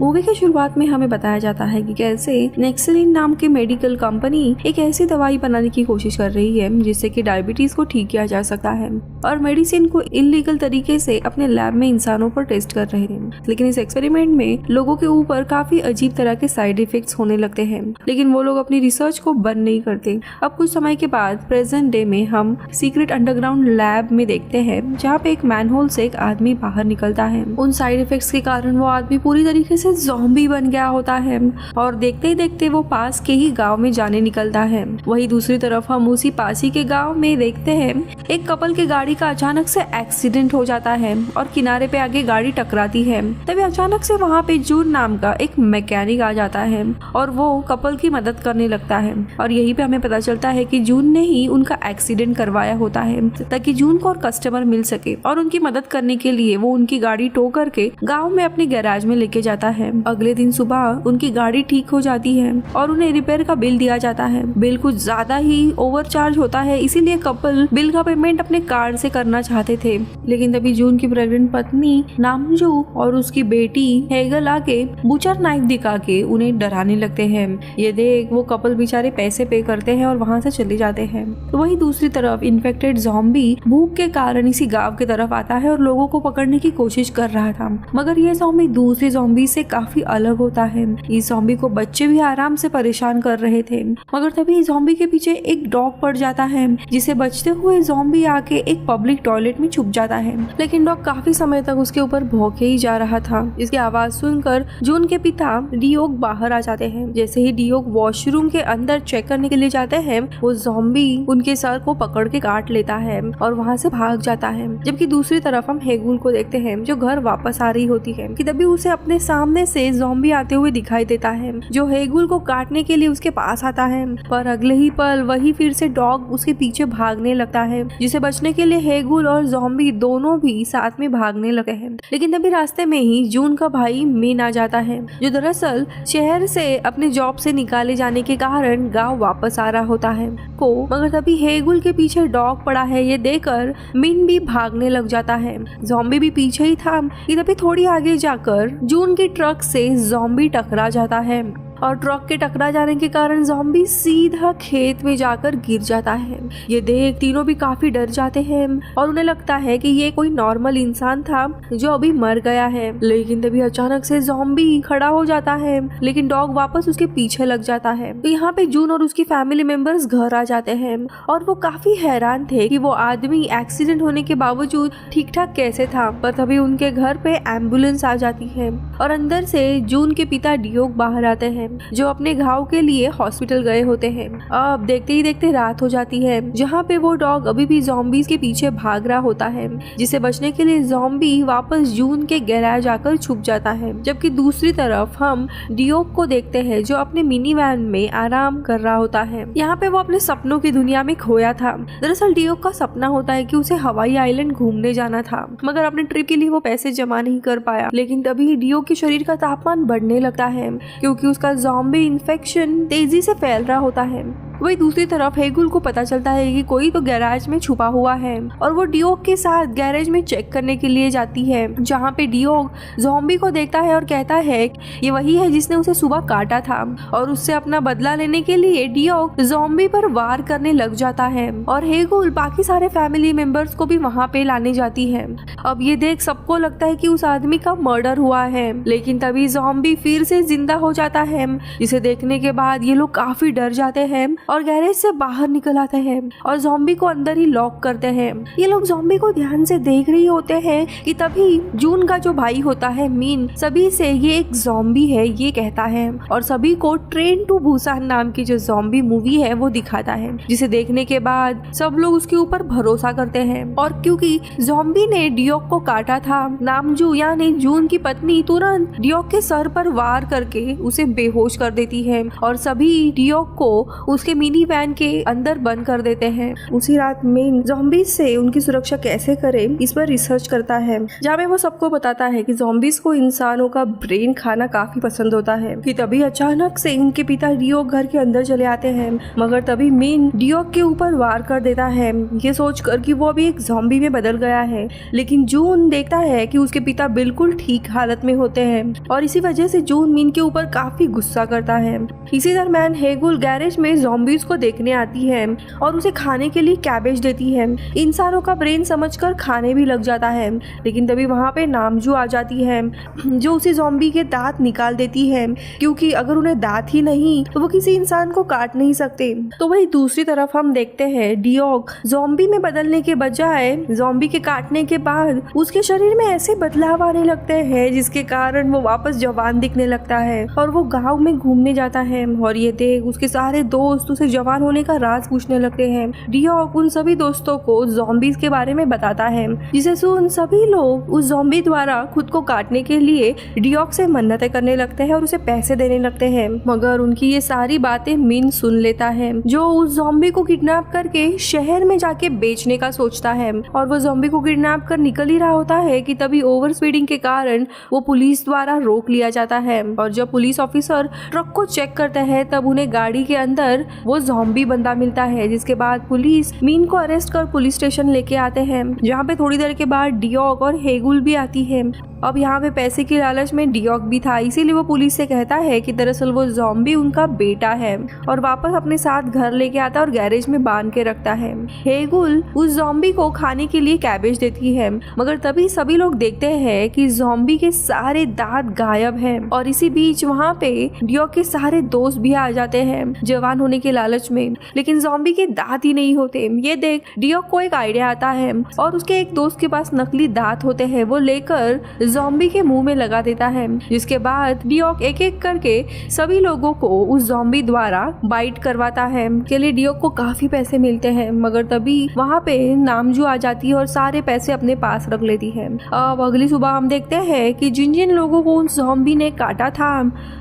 Movie की शुरुआत में हमें बताया जाता है कि कैसे नेक्सलिन नाम की मेडिकल कंपनी एक ऐसी दवाई बनाने की कोशिश कर रही है जिससे कि डायबिटीज को ठीक किया जा सकता है, और मेडिसिन को इलीगल तरीके से अपने लैब में इंसानों पर टेस्ट कर रहे हैं। लेकिन इस एक्सपेरिमेंट में लोगों के ऊपर काफी अजीब तरह के साइड इफेक्ट्स होने लगते हैं, लेकिन वो लोग अपनी रिसर्च को बंद नहीं करते। अब कुछ समय के बाद प्रेजेंट डे में हम सीक्रेट अंडरग्राउंड लैब में देखते हैं जहाँ पे एक मैनहोल से एक आदमी बाहर निकलता है। उन साइड इफेक्ट्स के कारण वो आदमी पूरी तरीके से ज़ॉम्बी बन गया होता है और देखते ही देखते वो पास के ही गांव में जाने निकलता है। वही दूसरी तरफ हम उसी पास ही के गांव में देखते हैं एक कपल की गाड़ी का अचानक से एक्सीडेंट हो जाता है और किनारे पे आगे गाड़ी टकराती है। तभी अचानक से वहाँ पे जून नाम का एक मैकेनिक आ जाता है और वो कपल की मदद करने लगता है, और यही पे हमें पता चलता है कि जून ने ही उनका एक्सीडेंट करवाया होता है ताकि जून को और कस्टमर मिल सके, और उनकी मदद करने के लिए वो उनकी गाड़ी टो करके गाँव में अपने गैराज में लेके जाता है। अगले दिन सुबह उनकी गाड़ी ठीक हो जाती है और उन्हें रिपेयर का बिल दिया जाता है। बिल कुछ ज्यादा ही ओवरचार्ज होता है, इसीलिए कपल बिल का पेमेंट अपने कार्ड से करना चाहते थे। लेकिन तभी जून की प्रेग्नेंट पत्नी नामजू और उसकी बेटी हेगल आके बुचर नाइफ दिखा के उन्हें डराने लगते हैं। ये देख वो कपल बेचारे पैसे पे करते हैं और वहाँ से चले जाते हैं। तो वही दूसरी तरफ इन्फेक्टेड ज़ॉम्बी भूख के कारण इसी गांव की तरफ आता है और लोगों को पकड़ने की कोशिश कर रहा था, मगर ये ज़ॉम्बी दूसरे ज़ॉम्बी से काफी अलग होता है। इस ज़ॉम्बी को बच्चे भी आराम से परेशान कर रहे थे, मगर तभी ज़ॉम्बी के पीछे एक डॉग पड़ जाता है जिसे बचते हुए ज़ॉम्बी आके एक पब्लिक टॉयलेट में छुप जाता है। लेकिन डॉग काफी समय तक उसके ऊपर भौंके ही जा रहा था। इसकी आवाज सुनकर जून के पिता डियोग बाहर आ जाते हैं। जैसे ही डियोग वॉशरूम के अंदर चेक करने के लिए जाते हैं, वो ज़ॉम्बी उनके सर को पकड़ के काट लेता है और वहाँ से भाग जाता है। जबकि दूसरी तरफ हम हेगुल को देखते हैं जो घर वापस आ रही होती है कि तभी उसे अपने सामने से ज़ॉम्बी आते हुए दिखाई देता है जो हेगुल को काटने के लिए उसके पास आता है, पर अगले ही पल वही फिर से डॉग उसके पीछे भागने लगता है, जिसे बचने के लिए हेगुल और ज़ॉम्बी दोनों भी साथ में भागने लगे हैं। लेकिन तभी रास्ते में ही जून का भाई मीन आ जाता है जो दरअसल शहर से अपने जॉब से निकाले जाने के कारण गांव वापस आ रहा होता है मगर तभी हेगुल के पीछे डॉग पड़ा है ये देखकर मीन भी भागने लग जाता है। ज़ॉम्बी भी पीछे ही था कि तभी थोड़ी आगे जाकर जून की ट्रक से ज़ॉम्बी टकरा जाता है और ट्रक के टकरा जाने के कारण ज़ॉम्बी सीधा खेत में जाकर गिर जाता है। ये देख तीनों भी काफी डर जाते हैं और उन्हें लगता है कि ये कोई नॉर्मल इंसान था जो अभी मर गया है। लेकिन तभी अचानक से ज़ॉम्बी खड़ा हो जाता है, लेकिन डॉग वापस उसके पीछे लग जाता है। तो यहाँ पे जून और उसकी फैमिली मेंबर्स घर आ जाते हैं और वो काफी हैरान थे कि वो आदमी एक्सीडेंट होने के बावजूद ठीक ठाक कैसे था। पर तभी उनके घर पे एम्बुलेंस आ जाती है और अंदर से जून के पिता डियोग बाहर आते हैं जो अपने घाव के लिए हॉस्पिटल गए होते हैं। अब देखते ही देखते रात हो जाती है जहाँ पे वो डॉग अभी भी ज़ॉम्बीज के पीछे भाग रहा होता है, जिसे बचने के लिए ज़ॉम्बी वापस जून के गैराज आकर छुप जाता है। जबकि दूसरी तरफ हम डियोग को देखते हैं जो अपने मिनी वैन में आराम कर रहा होता है। यहाँ पे वो अपने सपनों की दुनिया में खोया था। दरअसल डियोग का सपना होता है कि उसे हवाई आइलैंड घूमने जाना था, मगर अपने ट्रिप के लिए वो पैसे जमा नहीं कर पाया। लेकिन तभी डियोग के शरीर का तापमान बढ़ने लगता है क्योंकि उसका ज़ॉम्बी इन्फेक्शन तेजी से फैल रहा होता है। वही दूसरी तरफ हेगुल को पता चलता है कि कोई तो गैराज में छुपा हुआ है और वो डियोग के साथ गैरेज में चेक करने के लिए जाती है, जहाँ पे डियोग ज़ॉम्बी को देखता है और कहता है ये वही है जिसने उसे सुबह काटा था, और उससे अपना बदला लेने के लिए डियोग ज़ॉम्बी पर वार करने लग जाता है और हेगुल बाकी सारे फैमिली मेंबर्स को भी वहाँ पे लाने जाती है। अब ये देख सबको लगता है कि उस आदमी का मर्डर हुआ है, लेकिन तभी ज़ॉम्बी फिर से जिंदा हो जाता है, जिसे देखने के बाद ये लोग काफी डर जाते हैं और गैरेज से बाहर निकल आते हैं और ज़ॉम्बी को अंदर ही लॉक करते हैं। ये लोग ज़ॉम्बी को ध्यान से देख रही होते हैं कि तभी जून का जो भाई होता है मीन सभी से ये एक ज़ॉम्बी है ये कहता है और सभी को ट्रेन टू बुसान नाम की जो ज़ॉम्बी मूवी है वो दिखाता है, जिसे देखने के बाद सब लोग उसके ऊपर भरोसा करते हैं। और क्योंकि ज़ॉम्बी ने डियोग को काटा था, नामजू यानी जून की पत्नी तुरंत डियोग के सर पर वार करके उसे बेहोश कर देती है और सभी डियोग को उसके मिनी वैन के अंदर बंद कर देते हैं। उसी रात मीन ज़ॉम्बीज से उनकी सुरक्षा कैसे करे इस पर रिसर्च करता है, जहाँ पे वो सबको बताता है कि ज़ॉम्बीज को इंसानों का ब्रेन खाना काफी पसंद होता है। कि तभी अचानक से इनके पिता डियोक घर के अंदर चले आते हैं, मगर तभी मीन डियोक के ऊपर वार कर देता है, ये सोचकर कि वो अभी एक ज़ॉम्बी में बदल गया है। लेकिन जून देखता है कि उसके पिता बिल्कुल ठीक हालत में होते हैं और इसी वजह से जून मीन के ऊपर काफी गुस्सा करता है। इसी दरम्यान हेगुल गैरेज में ज़ॉम्बीज को देखने आती है और उसे खाने के लिए कैबेज देती है। इंसानों का ब्रेन समझकर खाने भी लग जाता है, लेकिन तभी वहाँ पे नामजू आ जाती है जो उसी ज़ॉम्बी के दांत निकाल देती है, क्योंकि अगर उन्हें दांत ही नहीं तो वो किसी इंसान को काट नहीं सकते। तो वही दूसरी तरफ हम देखते हैं डियोक ज़ॉम्बी में बदलने के बजाय ज़ॉम्बी के काटने के बाद उसके शरीर में ऐसे बदलाव आने लगते हैं जिसके कारण वो वापस जवान दिखने लगता है और वो गांव में घूमने जाता है। और ये देख उसके सारे दोस्त उसे जवान होने का राज पूछने लगते हैं। डियोक उन सभी दोस्तों को ज़ॉम्बीज के बारे में बताता है, जिसे सुन सभी लोग उस ज़ॉम्बी द्वारा खुद को काटने के लिए डियोक से मन्नतें करने लगते हैं और उसे पैसे देने लगते हैं। मगर उनकी ये सारी बातें मिन सुन लेता है, जो उस ज़ॉम्बी को किडनैप करके शहर में जाके बेचने का सोचता है। और वो ज़ॉम्बी को किडनैप कर निकल ही रहा होता है कि तभी ओवर स्पीडिंग के कारण वो पुलिस द्वारा रोक लिया जाता है। और जब पुलिस ऑफिसर ट्रक को चेक करते हैं तब उन्हें गाड़ी के अंदर वो ज़ॉम्बी बंदा मिलता है, जिसके बाद पुलिस मीन को अरेस्ट कर पुलिस स्टेशन लेके आते हैं, जहाँ पे थोड़ी देर के बाद डियोक और हेगुल भी आती है। अब यहाँ पे पैसे की लालच में डियोक भी था, इसीलिए वो पुलिस से कहता है कि दरअसल वो ज़ॉम्बी उनका बेटा है और वापस अपने साथ घर लेके आता है और गैरेज में बांध के रखता है। हेगुल उस ज़ॉम्बी को खाने के लिए कैबेज देती है, मगर तभी सभी लोग देखते हैं कि ज़ॉम्बी के सारे दांत गायब हैं। और इसी बीच वहाँ पे डियोक के सारे दोस्त भी आ जाते हैं जवान होने के लालच में, लेकिन ज़ॉम्बी के दांत ही नहीं होते। ये देख डियोक को एक आइडिया आता है और उसके एक दोस्त के पास नकली दांत होते हैं, वो लेकर ज़ॉम्बी के मुंह में लगा देता है, जिसके बाद डियोक एक एक करके सभी लोगों को उस ज़ॉम्बी द्वारा बाइट करवाता है। के लिए डियोक को काफी पैसे मिलते हैं, मगर तभी वहाँ पे नामजू आ जाती है और सारे पैसे अपने पास रख लेती है। अब अगली सुबह हम देखते हैं कि जिन जिन लोगों को उस ज़ॉम्बी ने काटा था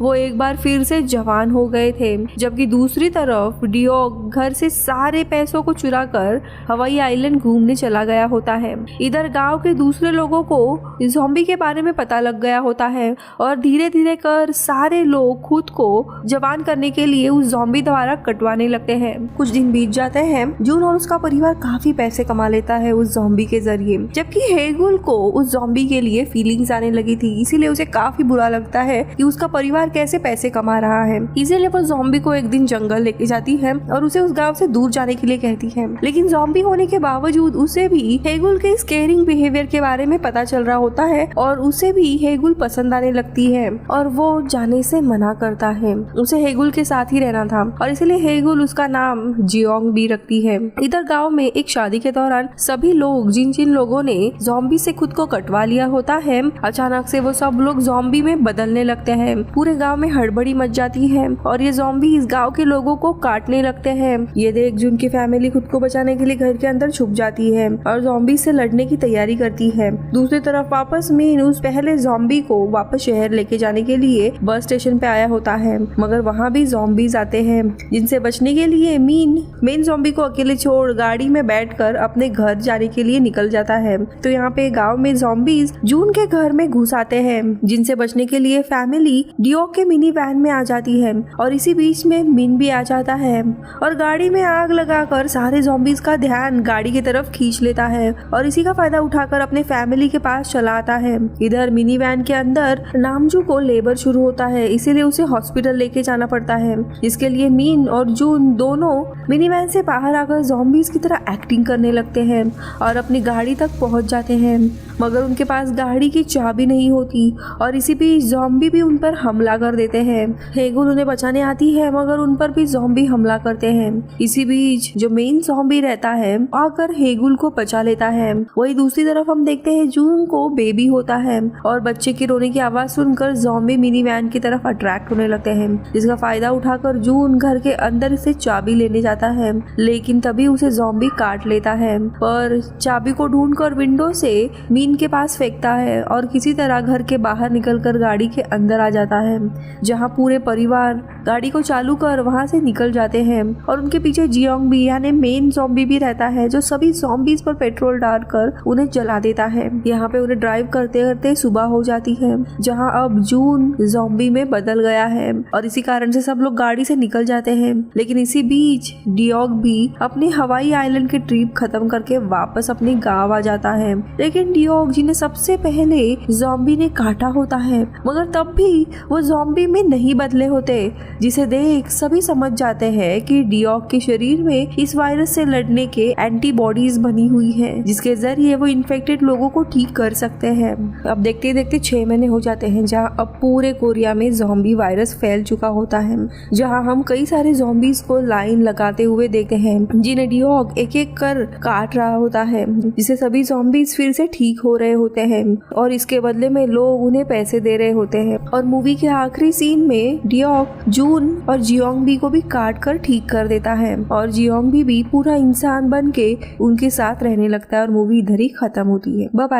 वो एक बार फिर से जवान हो गए थे, जबकि दूसरी तरफ डियोक घर से सारे पैसों को चुरा कर हवाई आइलैंड घूमने चला गया होता है। इधर गांव के दूसरे लोगों को ज़ॉम्बी के बारे में पता लग गया होता है और धीरे धीरे कर सारे लोग खुद को जवान करने के लिए उस ज़ॉम्बी द्वारा कटवाने लगते हैं। कुछ दिन बीत जाते हैं, जून और उसका परिवार काफी पैसे कमा लेता है उस ज़ॉम्बी के जरिए, जबकि हेगुल को उस ज़ॉम्बी के लिए फीलिंग्स आने लगी थी, इसीलिए उसे काफी बुरा लगता है कि उसका परिवार कैसे पैसे कमा रहा है। इसीलिए वो ज़ॉम्बी को एक दिन जंगल लेके जाती है और उसे उस गाँव से दूर जाने के लिए कहती है, लेकिन ज़ॉम्बी होने के बावजूद उसे भी हेगुल के इस केयरिंग बिहेवियर के बारे में पता चल रहा होता है और उसे भी हेगुल पसंद आने लगती है और वो जाने से मना करता है। उसे हेगुल के साथ ही रहना था और इसलिए हेगुल उसका नाम जियोंग भी रखती है। इधर गांव में एक शादी के दौरान सभी लोग जिन जिन लोगों ने ज़ॉम्बी से खुद को कटवा लिया होता है, अचानक से वो सब लोग ज़ॉम्बी में बदलने लगते हैं। पूरे गांव में हड़बड़ी मच जाती है और ये ज़ॉम्बी इस गांव के लोगों को काटने लगते हैं। ये देख जून की फैमिली खुद को बचाने के लिए घर के अंदर छुप जाती है और ज़ॉम्बी से लड़ने की तैयारी करती है। दूसरी तरफ वापस मीन उस पहले ज़ॉम्बी को वापस शहर लेके जाने के लिए बस स्टेशन पे आया होता है, मगर वहाँ भी ज़ॉम्बीज आते हैं, जिनसे बचने के लिए मीन मेन ज़ॉम्बी को अकेले छोड़ गाड़ी में बैठकर अपने घर जाने के लिए निकल जाता है। तो यहाँ पे गांव में ज़ॉम्बीज जून के घर में घुस आते हैं, जिनसे बचने के लिए फैमिली डियोक के मिनी वैन में आ जाती है और इसी बीच में मिन भी आ जाता है और गाड़ी में आग लगाकर सारे ज़ॉम्बीज का ध्यान गाड़ी की तरफ खींच लेता है और इसी का फायदा उठाकर अपने फैमिली के पास चला आता है। इधर मिनी वैन के अंदर नामजू को लेबर शुरू होता है, इसीलिए उसे हॉस्पिटल लेके जाना पड़ता है, जिसके लिए मीन और जून दोनों मिनी वैन से बाहर आकर ज़ॉम्बीज की तरह एक्टिंग करने लगते हैं और अपनी गाड़ी तक पहुंच जाते हैं, मगर उनके पास गाड़ी की चाबी नहीं होती और इसी बीच ज़ॉम्बी भी उन पर हमला कर देते हैं। हेगुल उन्हें बचाने आती है, मगर उन पर भी ज़ॉम्बी हमला करते हैं। इसी बीच जो मेन ज़ॉम्बी रहता है आकर हेगुल को बचा लेता है। वही दूसरी तरफ हम देखते हैं जून को बेबी होता है और बच्चे की रोने की आवाज सुनकर ज़ॉम्बी मिनी वैन की तरफ अट्रैक्ट होने लगते हैं, जिसका फायदा उठाकर जून घर के अंदर से चाबी लेने जाता है, लेकिन तभी उसे ज़ॉम्बी काट लेता है। पर चाबी को ढूंढकर विंडो से मिनी मीन के पास फेंकता है और किसी तरह घर के बाहर निकलकर गाड़ी के अंदर आ जाता है, जहां पूरे परिवार गाड़ी को चालू कर वहां से निकल जाते हैं और उनके पीछे जियोंग भी यानी मेन ज़ॉम्बी भी रहता है, जो सभी ज़ॉम्बीज पर पेट्रोल डालकर उन्हें जला देता है। यहाँ पे उन्हें ड्राइव करते करते सुबह हो जाती है, जहाँ अब जून ज़ॉम्बी में बदल गया है और इसी कारण से सब लोग गाड़ी से निकल जाते हैं। लेकिन इसी बीच डियोग भी अपने हवाई आइलैंड की ट्रिप खत्म करके वापस अपने गांव आ जाता है। लेकिन डियोग जिन्हें सबसे पहले ज़ॉम्बी ने काटा होता है, मगर तब भी वो ज़ॉम्बी में नहीं बदले होते, जिसे देख सभी समझ जाते हैं कि डियोग के शरीर में इस वायरस से लड़ने के एंटीबॉडीज बनी हुई है, जिसके जरिए वो इन्फेक्टेड लोगों को ठीक कर सकते हैं। अब देखते देखते 6 महीने हो जाते हैं, जहाँ अब पूरे कोरिया में ज़ॉम्बी वायरस फैल चुका होता है, जहाँ हम कई सारे ज़ॉम्बीज को लाइन लगाते हुए देखते हैं, जिन्हें डियोग एक एक कर काट रहा होता है, जिसे सभी ज़ॉम्बीज फिर से ठीक हो रहे होते हैं और इसके बदले में लोग उन्हें पैसे दे रहे होते हैं। और मूवी के आखिरी सीन में डियोग जून और जियोंग भी को भी काट कर ठीक कर देता है और जियोंग भी पूरा इंसान बन के उनके साथ रहने लगता है और मूवी इधर ही खत्म होती है। Bye bye.